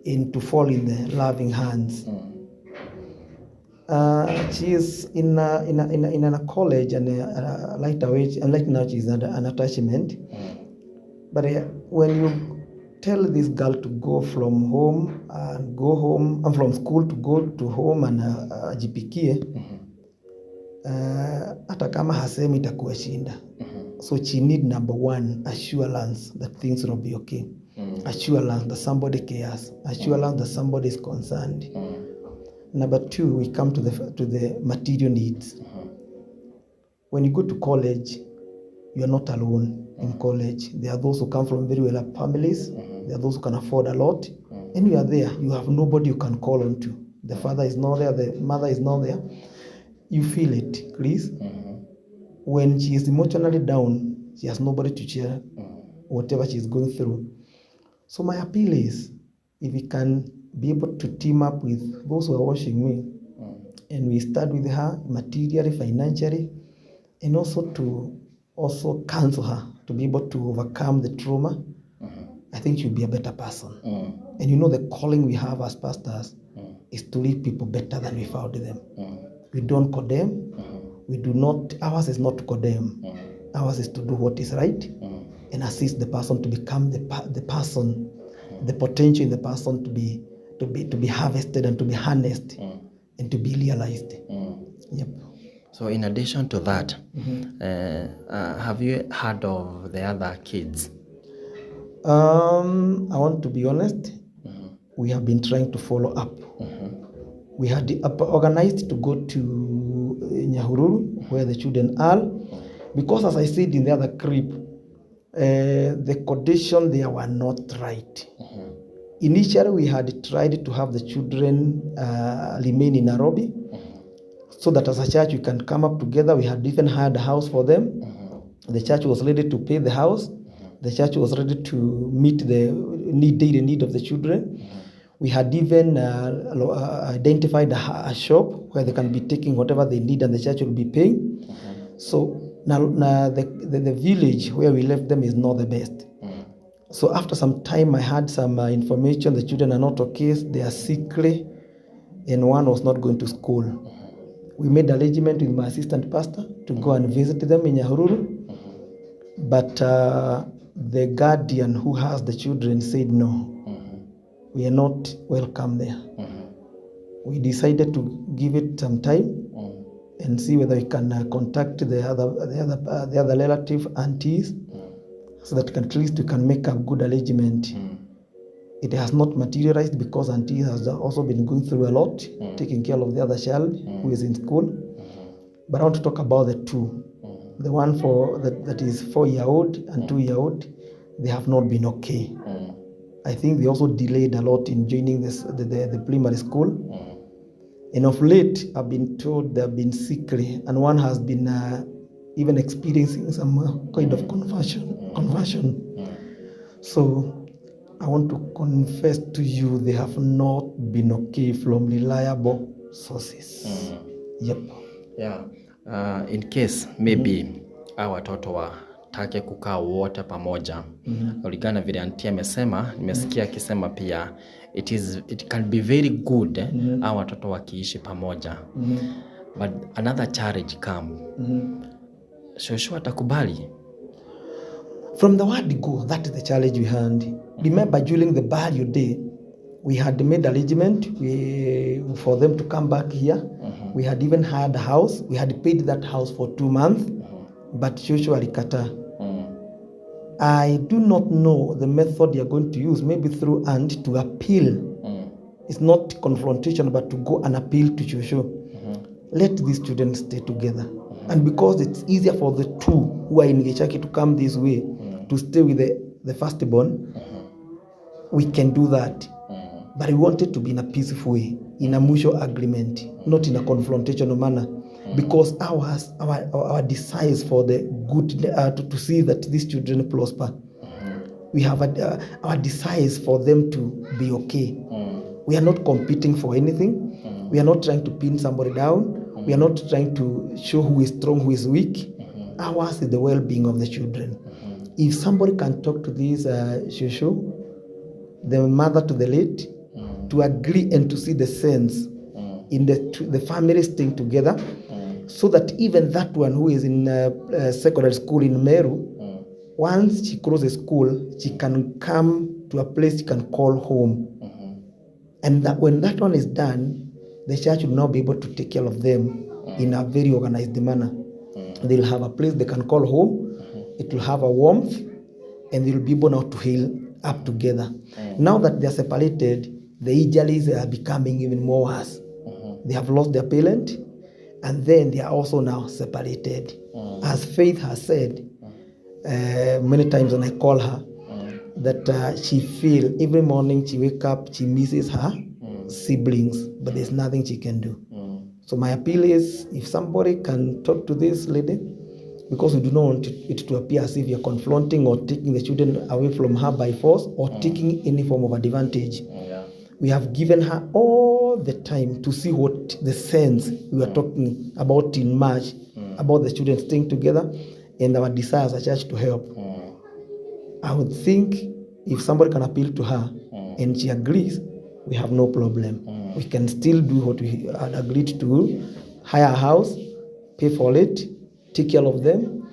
and to fall in the loving hands. She is in a college and right now she's under an attachment. But when you tell this girl to go from home and from school to go to home and ajipikie, hata kama hasemi itakuwa shinda. So she need number one, assurance that things will be okay. Assurance that somebody cares. Assurance that somebody is concerned. Number two, we come to the material needs. When you go to college, you are not alone in college. There are those who come from very well families. There are those who can afford a lot. And you are there. You have nobody you can call on to. The father is not there. The mother is not there. You feel it, Chris. When she is emotionally down, she has nobody to share whatever she is going through. So my appeal is, if we can be able to team up with those who are watching me, and we start with her materially, financially, and also to counsel her to be able to overcome the trauma, I think she'll be a better person. And you know the calling we have as pastors is to lead people better than we found them. We don't condemn. We do not. Ours is not to condemn. Ours is to do what is right and assist the person to become the person, the potential in the person to be harvested and to be harnessed and to be realized. Yep. So in addition to that, have you heard of the other kids? I want to be honest. We have been trying to follow up. We had organized to go to Nyahururu, where the children are, because as I said in the other clip, the conditions there were not right. Initially, we had tried to have the children remain in Nairobi, so that as a church we can come up together. We had even hired a house for them. The church was ready to pay the house. The church was ready to meet the daily need of the children. We had even identified a shop where they can be taking whatever they need and the church will be paying. So now the village where we left them is not the best. So after some time I had some information the children are not okay, they are sickly, and one was not going to school. We made arrangement with my assistant pastor to go and visit them in Nyahururu, but the guardian who has the children said no. We are not welcome there. We decided to give it some time and see whether we can contact the other relative aunties, so that at least we can make a good arrangement. It has not materialized because auntie has also been going through a lot, taking care of the other child who is in school. But I want to talk about the two. The one that is 4-year-old and 2-year-old, they have not been okay. I think they also delayed a lot in joining the primary school. And of late, I've been told they've been sickly, and one has been even experiencing some kind of conversion. So I want to confess to you, they have not been okay from reliable sources. Yep. Yeah. In case maybe hawa watoto watake kukaa wote pamoja, kulingana vile auntie amesema, nimesikia akisema pia it can be very good hawa watoto wakiishi pamoja. But another challenge come. Shosho atakubali? From the word go, that is the challenge we had. Remember, during the burial day, we had made arrangement for them to come back here. We had even hired a house. We had paid that house for 2 months, but Shosho alikata. I do not know the method you are going to use, maybe through and to appeal. It's not confrontation, but to go and appeal to Shosho. Let these students stay together. And because it's easier for the two who are in Geshaki to come this way, to stay with the firstborn, we can do that. But we want it to be in a peaceful way, in a mutual agreement, not in a confrontational manner. Because our desire is for the good, to see that these children prosper. We have our desire is for them to be okay. We are not competing for anything. We are not trying to pin somebody down. We are not trying to show who is strong, who is weak. Ours is the well-being of the children. If somebody can talk to this Shosho, the mother to the late, to agree and to see the sense in the family staying together, so that even that one who is in secondary school in Meru, once she closes school, she can come to a place she can call home. And that when that one is done, the church will now be able to take care of them in a very organized manner. They'll have a place they can call home. It will have a warmth, and they'll be able now to heal up together. Now that they're separated, the injuries are becoming even more worse. They have lost their parent, and then they are also now separated. As Faith has said, many times when I call her, that she feel every morning she wake up, she misses her siblings, but there's nothing she can do. So my appeal is, if somebody can talk to this lady, because we do not want it to appear as if you're confronting or taking the children away from her by force or taking any form of advantage. We have given her all the time to see what the sense we were talking about in March, about the children staying together and our desire as a church to help. I would think if somebody can appeal to her and she agrees, we have no problem. We can still do what we had agreed to, hire a house, pay for it, take care of them,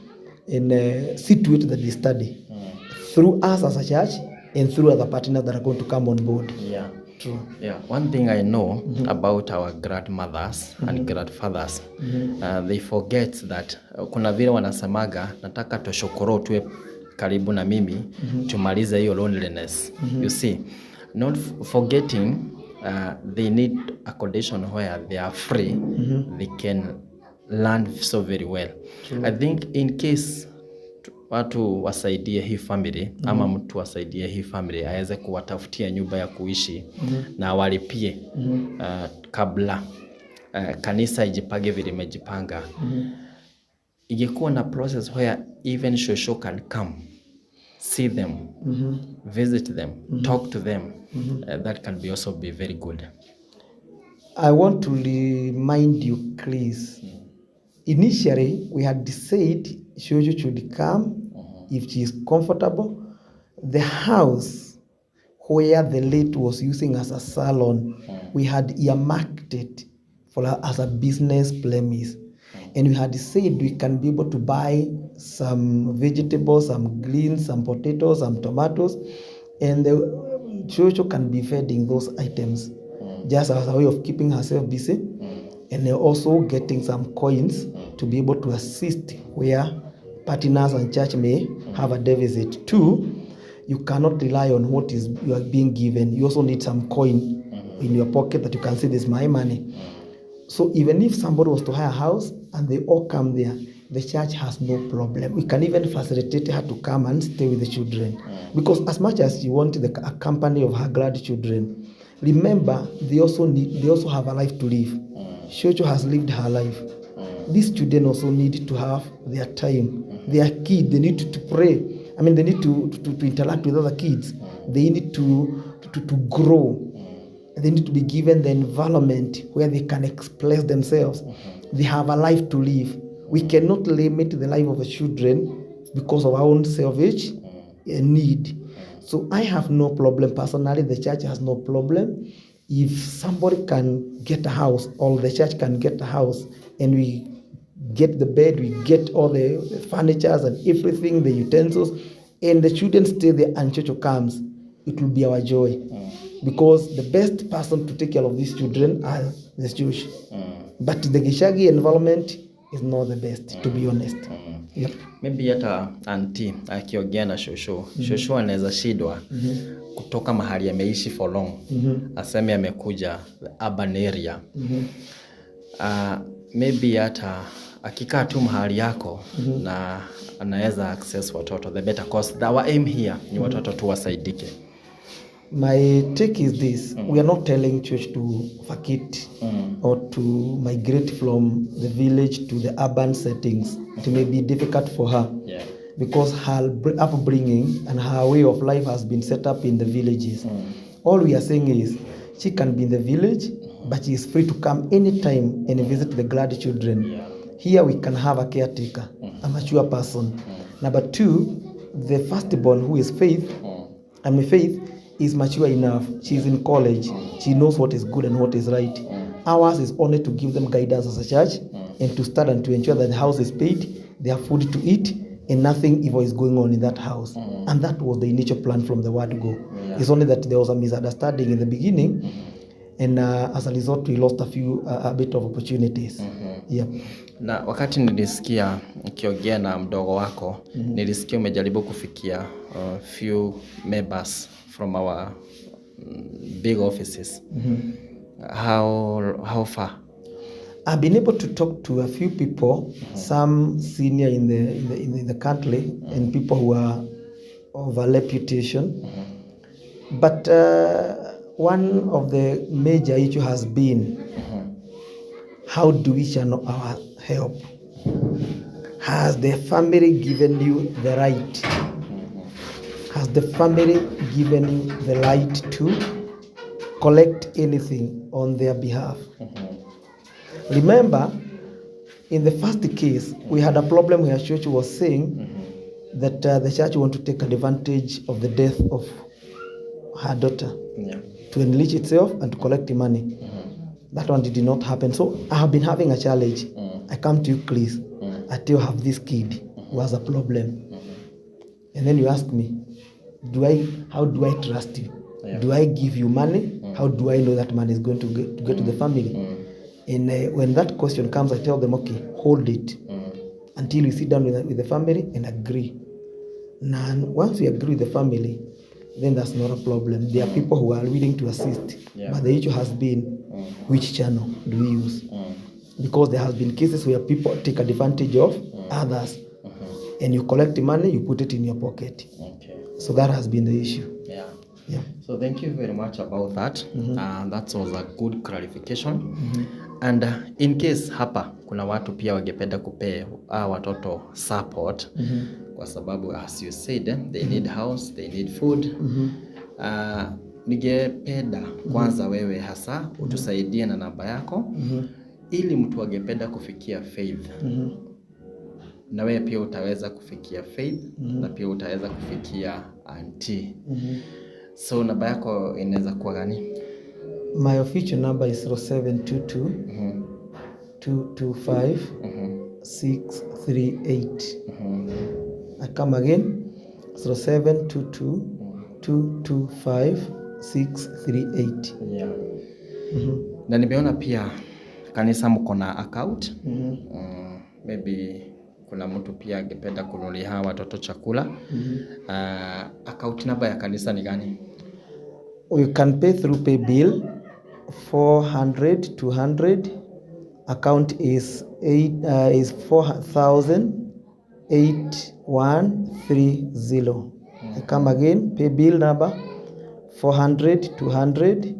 and see to it that they study through us as a church and through other partners that are going to come on board. Yeah. True. Yeah. One thing I know about our grandmothers and grandfathers, they forget that kuna vile wanasemaga nataka toshokoro tuwe karibu na mimi tumalize hiyo loneliness. You see, not forgetting they need a condition where they are free, they can learn so very well. I think in case watu wasaidie hii family ama mtu wasaidie hii family aweze kuwatafutia nyumba ya kuishi na walipie kabla kanisa ijipage vile imejipanga. Ingekuwa na process where even Shosho can come, see them, visit them, talk to them. That can be also be very good. I want to remind you, Chris. Initially, we had said Shosho should come if she is comfortable. The house where the late was using as a salon, we had earmarked it for as a business premise. And we had said we can be able to buy some vegetables, some greens, some potatoes, some tomatoes, and the Shosho can be feeding those items just as a way of keeping herself busy, and also getting some coins to be able to assist where partners and church may have a deficit. Two, you cannot rely on what is you are being given. You also need some coin in your pocket that you can say, this is my money. So even if somebody was to hire a house and they all come there, the church has no problem. We can even facilitate her to come and stay with the children. Because as much as she wanted a company of her glad children, remember, they also have a life to live. Shosho has lived her life. These children also need to have their time. They are kids. They need to pray. I mean, they need to interact with other kids. They need to grow. They need to be given the environment where they can express themselves. They have a life to live. We cannot limit the life of the children because of our own selfish need. So I have no problem personally. The church has no problem. If somebody can get a house, or the church can get a house, and we get the bed, we get all the furniture and everything, the utensils, and the children stay there and church comes, it will be our joy. Because the best person to take care of these children are the church. But the Gishagi environment is not the best, to be honest. Yep. Maybe hata auntie akiongea na shosho, shosho anaweza shidwa kutoka mahali ameishi for long. Aseme amekuja the urban area. Maybe hata akikaa tu mahali yako na anaweza access watoto the better, cause our aim here ni watoto tu wasaidike. My take is this: we are not telling church to vacate or to migrate from the village to the urban settings. It may be difficult for her because her upbringing and her way of life has been set up in the villages. All we are saying is she can be in the village, but she is free to come anytime and visit the glad children. Here we can have a caretaker, a mature person. Number two, the firstborn, who is Faith, Faith is mature enough. She is in college. She knows what is good and what is right. Ours is only to give them guidance as a church and to start and to ensure that the house is paid, they have food to eat, and nothing evil is going on in that house. And that was the initial plan from the word go. It's only that there was a misunderstanding in the beginning, and as a result we lost a bit of opportunities. Na wakati nilisikia ukiongea na mdogo wako, nilisikia umejaribu kufikia few members from our big offices. How far? I've been able to talk to a few people, some senior in the country, and people who are of a reputation. But one of the major issue has been how do we channel our help? Has the family given you the right? Has the family given you the right to collect anything on their behalf? Remember, in the first case, we had a problem where church was saying that the church want to take advantage of the death of her daughter to enrich itself and to collect the money. That one did not happen. So I have been having a challenge. I come to you, Chris. I still have this kid who has a problem. And then you ask me, how do I trust you? Do I give you money? How do I know that money is going to get to the family? And when that question comes, I tell them, okay, hold it until we sit down with the family and agree. Now, once we agree with the family, then that's not a problem. There are people who are willing to assist. But the issue has been, which channel do we use? Because there has been cases where people take advantage of others. And you collect the money, you put it in your pocket. So that has been the issue. So thank you very much about that. That was a good clarification. And in case hapa kuna watu pia wangependa kupea watoto support kwa sababu as you said they need house, they need food. Ningependa kwanza wewe hasa utusaidie na namba yako ili mtu angependa kufikia Faith. Na wewe pia utaweza kufikia Faith na pia utaweza kufikia auntie. So namba yako inaweza kuwa gani? My official number is 0722 225 638. I come again, 0722 225 638. Na nimeona pia kanisa mko na account. Maybe kuna mtu pia angependa kununulia hawa watoto chakula. Account number ya kanisa ni gani? You can pay through pay bill 400 200 Account is 4,8130. I come again, pay bill number 400,200,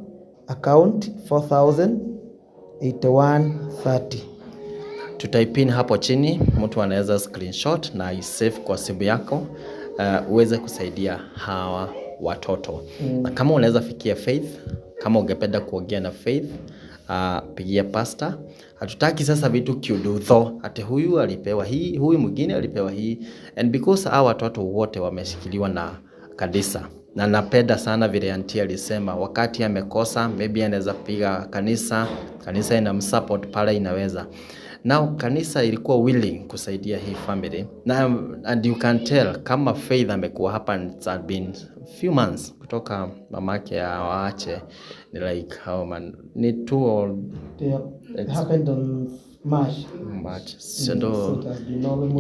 account 4,08130. Tutaipin hapo chini, mtu anaweza screenshot na isave kwa simu yako uweze kusaidia hawa watoto. Na kama unaweza fikia Faith, kama ungependa kuongea na Faith, pigia pastor. Hatutaki sasa vitu kiudutho, ati huyu alipewa hii, huyu mwingine alipewa hii. And because hawa watoto wote wameshikiliwa na kanisa. Na napenda sana vile auntie alisema wakati amekosa maybe anaweza piga kanisa inamsupport pale inaweza. Now kanisa ilikuwa willing kusaidia hii family. And you can tell kama Faith amekuwa hapa, it's been few months kutoka mamake waache, ni like how man ni 2 or it happened on March. So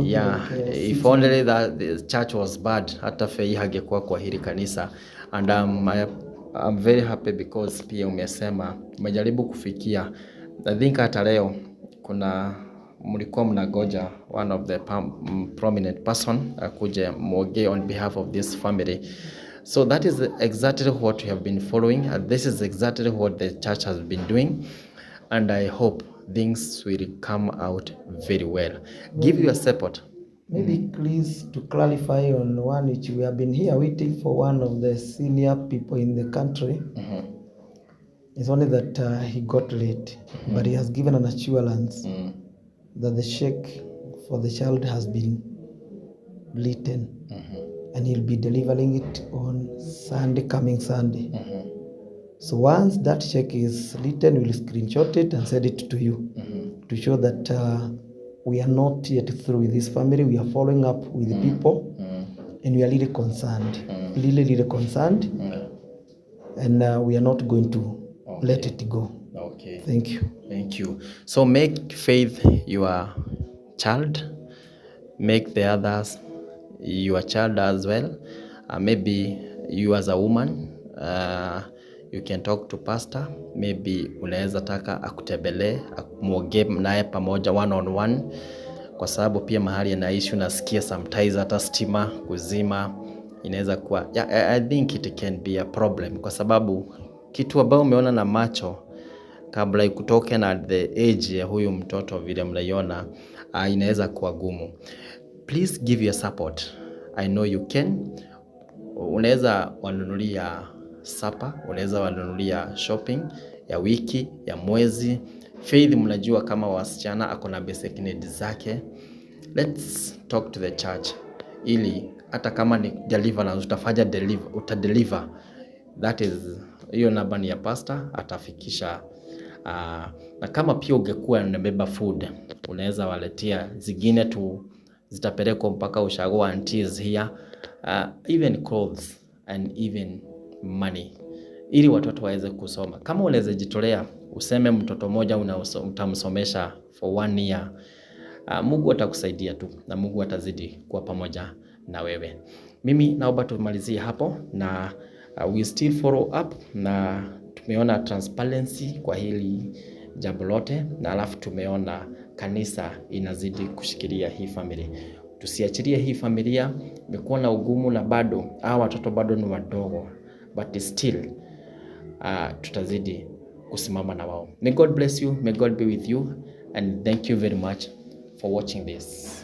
yeah, if only that the church was bad, hata Faith hangekuwa kwa hili kanisa. And I'm very happy because pia umesema umejaribu kufikia. I think hata leo kuna mlikuwa mnagoja one of the prominent person akuje muongee on behalf of this family. So that is exactly what we have been following, and this is exactly what the church has been doing, and I hope things will come out very well. Give your support. Maybe please to clarify on one which we have been here waiting for one of the senior people in the country. It's only that he got late, but he has given an assurance that the check for the child has been written, and he'll be delivering it on Sunday, coming Sunday. So once that check is written, we'll screenshot it and send it to you to show that we are not yet through with this family. We are following up with the people, and we are really concerned, really concerned, and we are not going to let it go. Okay. Thank you. Thank you. So make Faith your child. Make the others your child as well. Maybe you as a woman, you can talk to pastor. Maybe unaweza taka akutembelee, muongee naye pamoja one on one, kwa sababu pia mahali anaishi unasikia sometimes hata stima kuzima inaweza kuwa I think it can be a problem, kwa sababu kitu ambao umeona na macho kabla ikutoke na the age ya huyu mtoto vile mnaiona inaweza kuwa gumu. Please give your support. I know you can. Unaweza wanunulia supper, unaweza wanunulia shopping ya wiki, ya mwezi. Faith mnajua kama wasichana akona basic needs zake. Let's talk to the church ili hata kama ni deliverance utadeliver. That is hiyo namba ni ya pastor atafikisha. Na kama pia ungekuwa unabeba food, unaweza waletea zingine tu zitapelekwa mpaka ushago aunties here, even clothes and even money, ili watoto waweze kusoma. Kama unaweza jitolea useme mtoto mmoja utamsomesha for 1 year, Mungu atakusaidia tu na Mungu atazidi kuwa pamoja na wewe. Mimi naomba tumalizie hapo na we still follow up, na tumeona transparency kwa hili jambo lote, na alafu tumeona kanisa inazidi kushikilia hii family. Tusiachilie hii familia, imekuwa na ugumu na bado hawa watoto bado ni wadogo, but still tutazidi kusimama na wao. May God bless you, may God be with you, and thank you very much for watching this.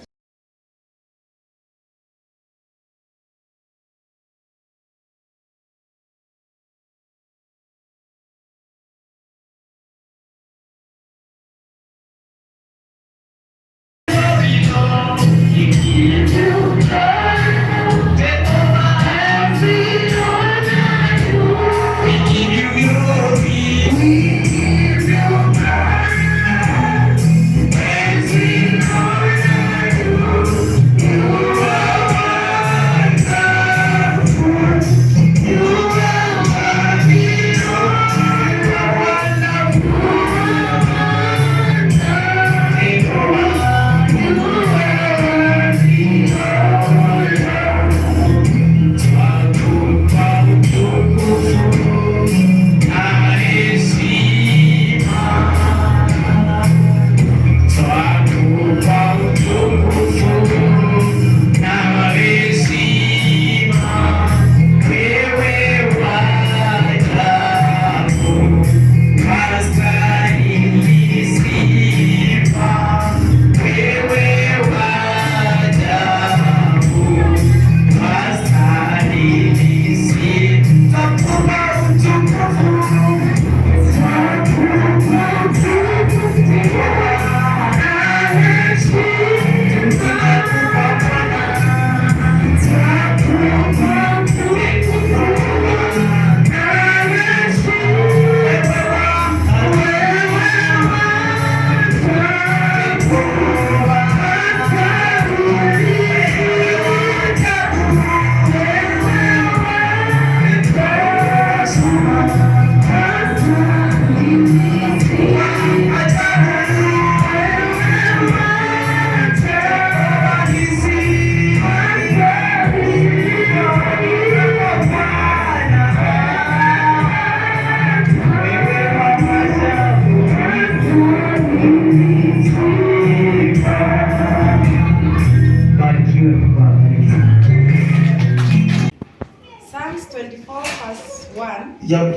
1. Yep.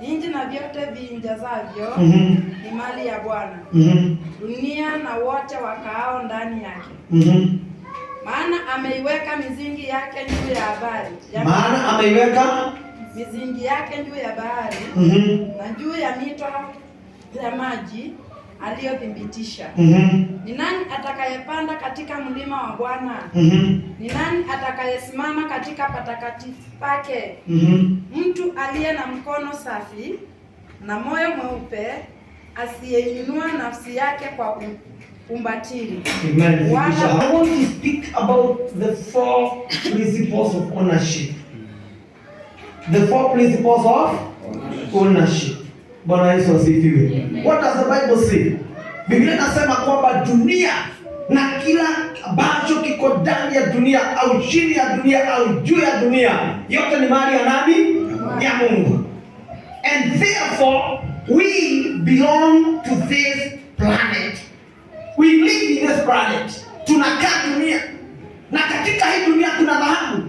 Nchi na vyote viinjazavyo ni mali ya Bwana. Dunia na wote wakaao ndani yake. Maana ameiweka misingi yake juu ya bahari. Maana ameiweka misingi yake juu ya bahari na juu ya mito ya maji aliyothibitisha. Ni nani atakayepanda katika mlima wa Bwana? Ni nani atakayesimama katika patakatifu pake? Mtu aliye na mkono safi na moyo mweupe, asiyeinua nafsi yake kwa umbatili. Amen. I want to speak about the 4 principles of ownership. The 4 principles of ownership. Bwana Yesu asifiwe. What does the Bible say? Biblia inasema kwamba dunia na kila ambacho kiko ndani ya dunia au chini ya dunia au juu ya dunia, yote ni mali ya nani? Ya Mungu. And therefore we belong to this planet. We live in this planet. Tunakaa dunia. Na katika hii dunia kuna dhahabu.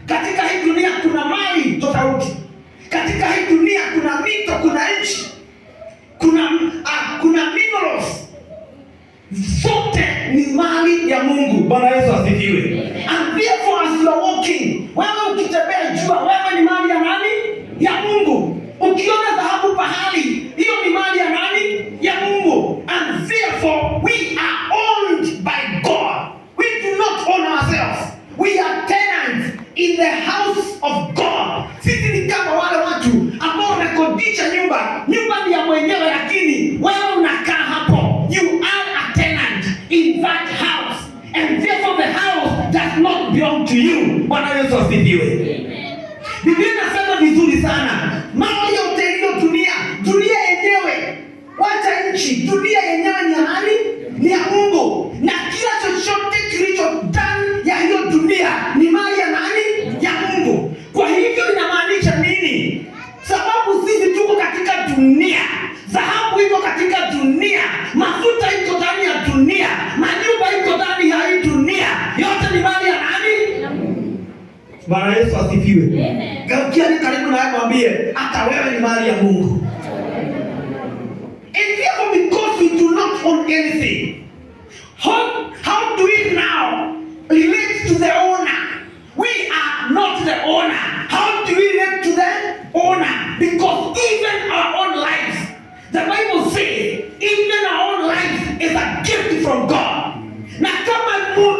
Katika hii dunia kuna mali tofauti. Katika hii dunia kuna mito, kuna nchi, kuna minerals. Zote ni mali ya Mungu. Bwana Yesu asifiwe. And therefore as you are walking, wewe ukitembea jua, wewe ni mali ya nani? Ya Mungu. Ukiona dhahabu pahali, hiyo ni mali ya nani? Ya Mungu. And therefore we are owned by God. We do not own ourselves. We are tenants in the house of God. Sisi ni kama wale watu ambao wamekodisha nyumba. Nyumba ni ya mwenyewe, lakini wewe unakaa hapo. You are a tenant in that house. And therefore the house does not belong to you. Bwana Yesu asifiwe. Biblia inasema vizuri sana. Mali yote iliyo dunia yenyewe, wacha nchi, dunia yenyewe ni ya nani? Ni ya Mungu. Na kila chochote kilicho ndani ya hiyo dunia ni mali ya nani? Ya Mungu. Kwa hivyo inamaanisha nini? Sababu sisi tuko katika dunia, dhahabu iko katika dunia, mafuta iko ndani ya dunia, manyumba iko ndani ya hii dunia, yote ni mali ya nani? Ya Mungu. Bwana Yesu asifiwe. Geukia ni karibu na yeye, mwambie hata wewe ni mali ya Mungu. And therefore because we do not own anything, how do we now relate to the owner? We are not the owner. How do we relate to the owner? Because even our own lives, the Bible says, even our own lives is a gift from God. Na kama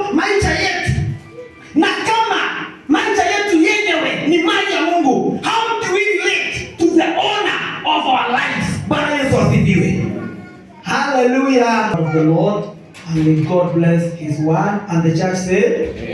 maisha yetu yenyewe ni mali ya Mungu, how do we relate to the owner of our lives? Bwana Yesu asifiwe. Hallelujah. Of the Lord, and may God bless his word, and the church say